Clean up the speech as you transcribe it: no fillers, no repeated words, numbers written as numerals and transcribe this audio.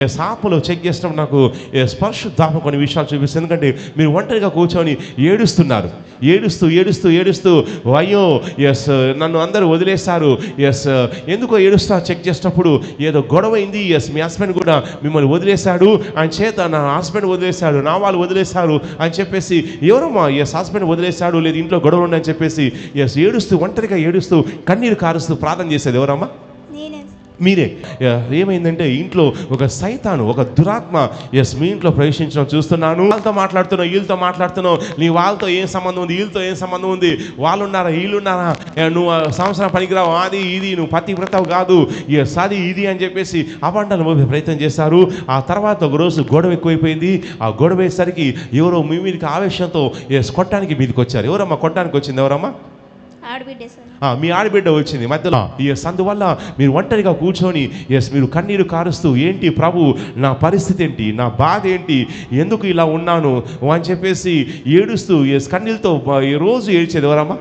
సాపలో check చేసినప్పుడు నాకు పరిశుద్ధాత్మ కొన్ని విషయాలు చూపిస్తుంది. ఎందుకంటే మీరు ఒంటరిగా కూర్చొని ఏడుస్తున్నారు, ఏడుస్తూ అయ్యో నన్ను అందరూ వదిలేస్తారు, ఎందుకో ఏడుస్తా చెక్ చేసినప్పుడు ఏదో గొడవ అయింది, మీ హస్బెండ్ కూడా మిమ్మల్ని వదిలేశాడు, ఆయన చేత నా హస్బెండ్ వదిలేశాడు, నా వాళ్ళు వదిలేశారు అని చెప్పేసి, ఎవరమ్మా హస్బెండ్ వదిలేశాడు లేదు ఇంట్లో గొడవ ఉండని చెప్పేసి ఏడుస్తూ ఒంటరిగా ఏడుస్తూ కన్నీరు కారుస్తూ ప్రార్థన చేసేది ఎవరమ్మా? మీరే. ఏమైందంటే ఇంట్లో ఒక సైతాను, ఒక దురాత్మ మీ ఇంట్లో ప్రవేశించడం చూస్తున్నాను. వాళ్ళతో మాట్లాడుతున్నావు, వీళ్ళతో మాట్లాడుతున్నావు, నీ వాళ్ళతో ఏం సంబంధం ఉంది, వీళ్ళతో ఏం సంబంధం ఉంది, వాళ్ళు ఉన్నారా వీళ్ళున్నారా, నువ్వు సంవత్సరం పనికిరావు, అది ఇది, నువ్వు పతివ్రతవు కాదు, అది ఇది అని చెప్పేసి అబండాలు మోపే ప్రయత్నం చేశారు. ఆ తర్వాత ఒక రోజు గొడవ ఎక్కువైపోయింది. ఆ గొడవ వేసరికి ఎవరో మీ మీదకి ఆవేశంతో కొట్టడానికి మీదకి వచ్చారు. ఎవరమ్మా కొట్టడానికి వచ్చింది? ఎవరమ్మా? మీ ఆడబిడ్డ వచ్చింది మధ్యలో. అందువల్ల మీరు ఒంటరిగా కూర్చొని మీరు కన్నీరు కారుస్తూ, ఏంటి ప్రభు నా పరిస్థితి ఏంటి, నా బాధ ఏంటి, ఎందుకు ఇలా ఉన్నాను అని చెప్పేసి ఏడుస్తూ కన్నీళ్ళతో రోజు ఏడ్చేది ఎవరమ్మా?